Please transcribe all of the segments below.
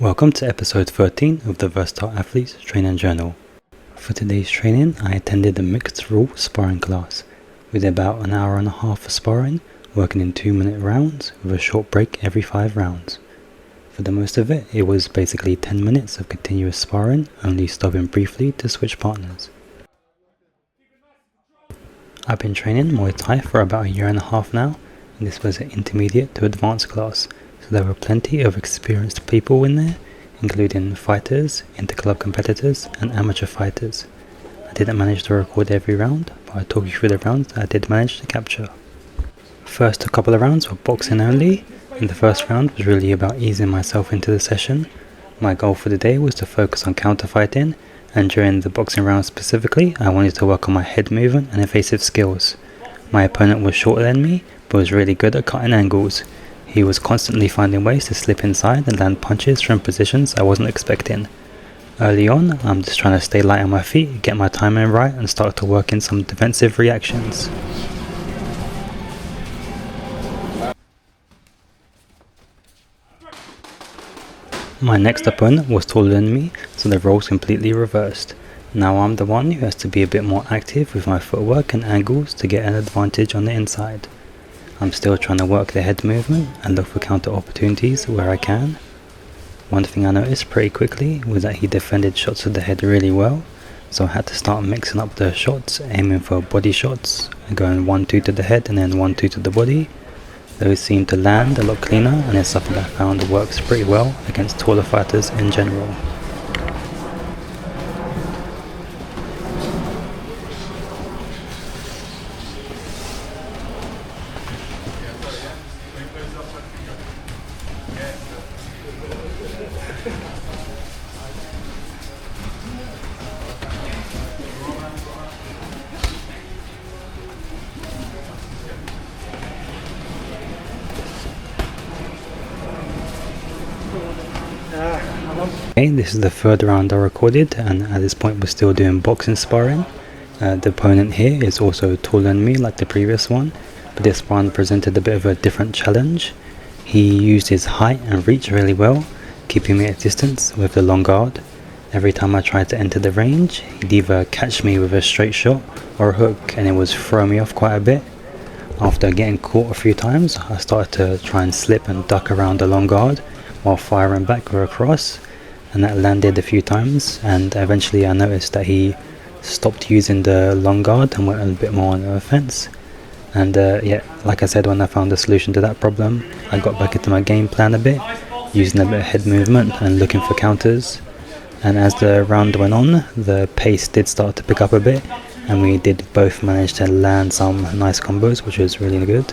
Welcome to episode 13 of the Versatile Athletes Training Journal. For today's training, I attended a mixed rule sparring class with about an hour and a half of sparring, working in 2-minute rounds with a short break every 5 rounds. For the most of it, it was basically 10 minutes of continuous sparring, only stopping briefly to switch partners. I've been training Muay Thai for about a year and a half now, and this was an intermediate to advanced class. There were plenty of experienced people in there, including fighters, inter-club competitors, and amateur fighters. I didn't manage to record every round, but I'll talk you through the rounds that I did manage to capture. First, a couple of rounds were boxing only, and the first round was really about easing myself into the session. My goal for the day was to focus on counter-fighting, and during the boxing round specifically, I wanted to work on my head movement and evasive skills. My opponent was shorter than me, but was really good at cutting angles. He was constantly finding ways to slip inside and land punches from positions I wasn't expecting. Early on, I'm just trying to stay light on my feet, get my timing right, and start to work in some defensive reactions. My next opponent was taller than me, so the roles completely reversed. Now I'm the one who has to be a bit more active with my footwork and angles to get an advantage on the inside. I'm still trying to work the head movement and look for counter opportunities where I can. One thing I noticed pretty quickly was that he defended shots to the head really well, so I had to start mixing up the shots, aiming for body shots, and going 1-2 to the head and then 1-2 to the body. Those seem to land a lot cleaner, and it's something I found works pretty well against taller fighters in general. Okay, this is the third round I recorded, and at this point we're still doing boxing sparring. The opponent here is also taller than me like the previous one, but this one presented a bit of a different challenge. He used his height and reach really well, keeping me at distance with the long guard. Every time I tried to enter the range, he'd either catch me with a straight shot or a hook, and it was throwing me off quite a bit. After getting caught a few times, I started to try and slip and duck around the long guard while firing back with a cross, and that landed a few times, and eventually I noticed that he stopped using the long guard and went a bit more on the offense. And like I said, when I found a solution to that problem, I got back into my game plan a bit, using a bit of head movement and looking for counters. And as the round went on, the pace did start to pick up a bit, and we did both manage to land some nice combos, which was really good.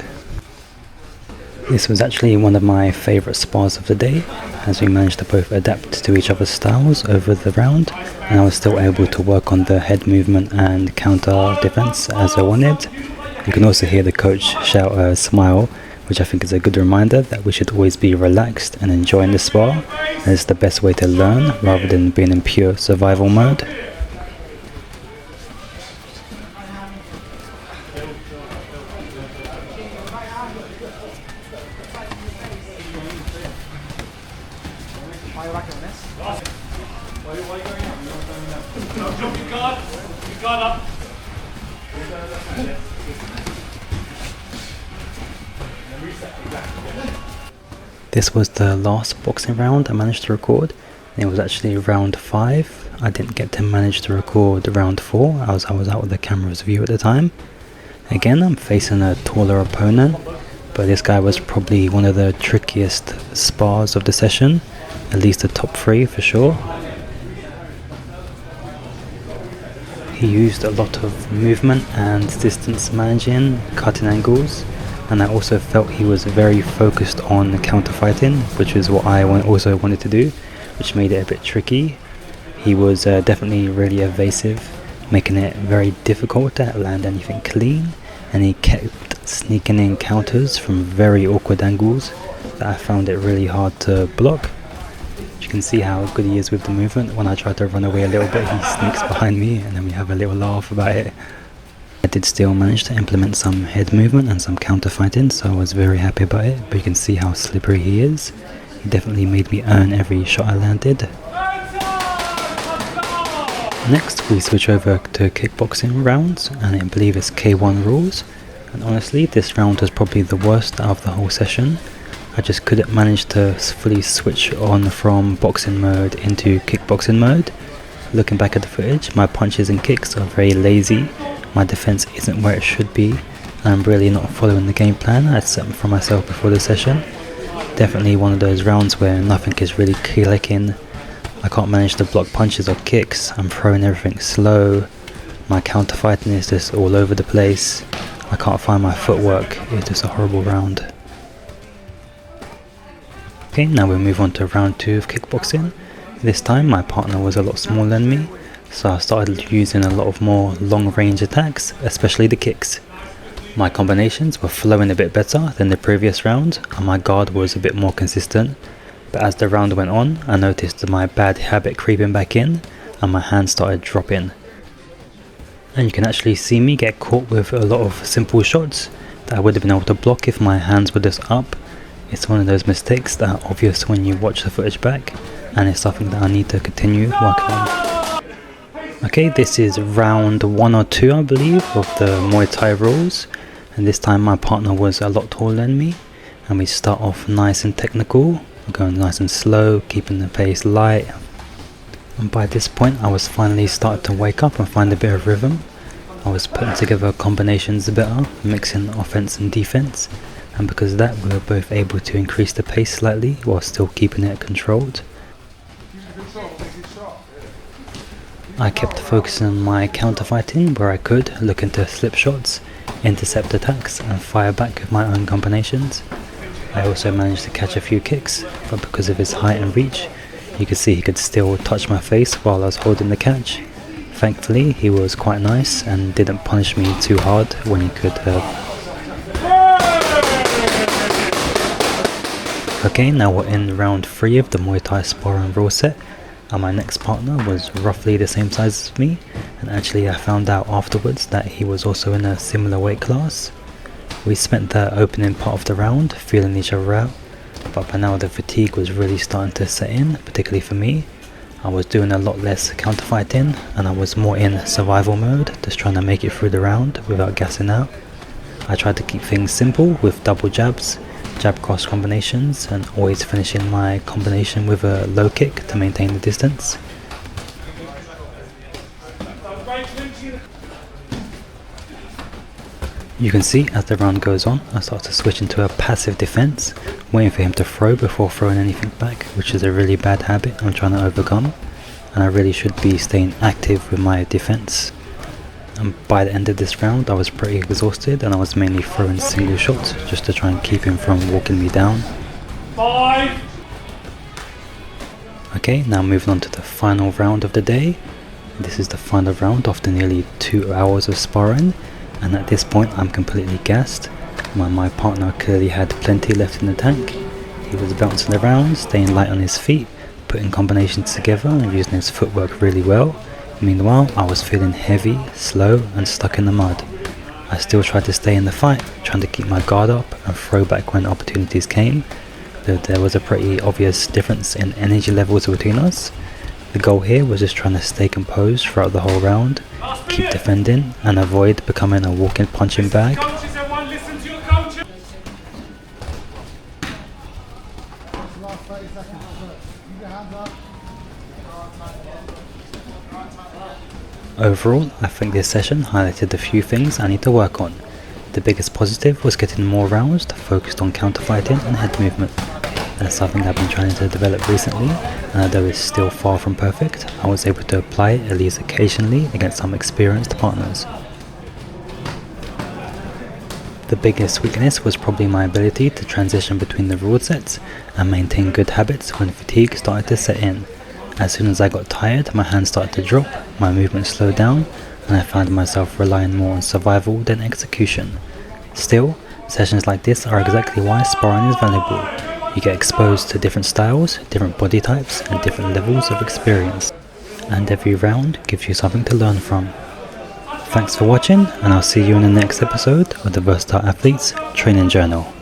This was actually one of my favourite spars of the day, as we managed to both adapt to each other's styles over the round, and I was still able to work on the head movement and counter defense as I wanted. You can also hear the coach shout a smile, which I think is a good reminder that we should always be relaxed and enjoying the spar, and it's the best way to learn rather than being in pure survival mode. This was the last boxing round I managed to record. It was actually round 5. I didn't get to manage to record round 4 as I was out of the camera's view at the time. Again, I'm facing a taller opponent, but this guy was probably one of the trickiest spars of the session, at least the top 3 for sure. He used a lot of movement and distance managing, cutting angles, and I also felt he was very focused on counter fighting, which is what I also wanted to do, which made it a bit tricky. He was definitely really evasive, making it very difficult to land anything clean, and he kept sneaking in counters from very awkward angles that I found it really hard to block. You can see how good he is with the movement. When I try to run away a little bit, he sneaks behind me, and then we have a little laugh about it. I did still manage to implement some head movement and some counter fighting, so I was very happy about it, but you can see how slippery he is. He definitely made me earn every shot I landed. Next we switch over to kickboxing rounds, and I believe it's K1 rules. And honestly, this round was probably the worst out of the whole session. I just couldn't manage to fully switch on from boxing mode into kickboxing mode. Looking back at the footage, my punches and kicks are very lazy, my defense isn't where it should be, and I'm really not following the game plan I'd set for myself before the session. Definitely one of those rounds where nothing is really clicking. I can't manage to block punches or kicks, I'm throwing everything slow, my counter fighting is just all over the place, I can't find my footwork, it's just a horrible round. Okay, now we move on to round 2 of kickboxing. This time my partner was a lot smaller than me, so I started using a lot of more long range attacks, especially the kicks. My combinations were flowing a bit better than the previous round, and my guard was a bit more consistent, but as the round went on I noticed my bad habit creeping back in and my hands started dropping. And you can actually see me get caught with a lot of simple shots that I would have been able to block if my hands were just up. It's one of those mistakes that are obvious when you watch the footage back, and it's something that I need to continue working on. Okay, this is round 1 or 2 I believe of the Muay Thai rules, and this time my partner was a lot taller than me, and we start off nice and technical, going nice and slow, keeping the pace light, and by this point I was finally starting to wake up and find a bit of rhythm. I was putting together combinations better, mixing offense and defense, and because of that we were both able to increase the pace slightly while still keeping it controlled. I kept focusing on my counter fighting where I could, looking to slip shots, intercept attacks and fire back with my own combinations. I also managed to catch a few kicks, but because of his height and reach, you could see he could still touch my face while I was holding the catch. Thankfully he was quite nice and didn't punish me too hard when he could have. Okay, now we're in round 3 of the Muay Thai sparring rule set, and my next partner was roughly the same size as me, and actually I found out afterwards that he was also in a similar weight class. We spent the opening part of the round feeling each other out, but by now the fatigue was really starting to set in, particularly for me. I was doing a lot less counter fighting and I was more in survival mode, just trying to make it through the round without gassing out. I tried to keep things simple with double jabs, jab cross combinations, and always finishing my combination with a low kick to maintain the distance. You can see as the round goes on I start to switch into a passive defense, waiting for him to throw before throwing anything back, which is a really bad habit I'm trying to overcome, and I really should be staying active with my defense. And by the end of this round I was pretty exhausted and I was mainly throwing single shots just to try and keep him from walking me down. 5. Okay, now moving on to the final round of the day. This is the final round after nearly 2 hours of sparring, and at this point I'm completely gassed. My partner clearly had plenty left in the tank. He was bouncing around, staying light on his feet, putting combinations together and using his footwork really well. Meanwhile, I was feeling heavy, slow and stuck in the mud. I still tried to stay in the fight, trying to keep my guard up and throw back when opportunities came, though there was a pretty obvious difference in energy levels between us. The goal here was just trying to stay composed throughout the whole round, keep defending and avoid becoming a walking punching bag. Overall, I think this session highlighted a few things I need to work on. The biggest positive was getting more rounds focused on counter fighting and head movement. That's something I've been trying to develop recently, and although it's still far from perfect, I was able to apply it at least occasionally against some experienced partners. The biggest weakness was probably my ability to transition between the rule sets and maintain good habits when fatigue started to set in. As soon as I got tired, my hands started to drop, my movement slowed down, and I found myself relying more on survival than execution. Still, sessions like this are exactly why sparring is valuable. You get exposed to different styles, different body types, and different levels of experience. And every round gives you something to learn from. Thanks for watching, and I'll see you in the next episode of the Versatile Athletes Training Journal.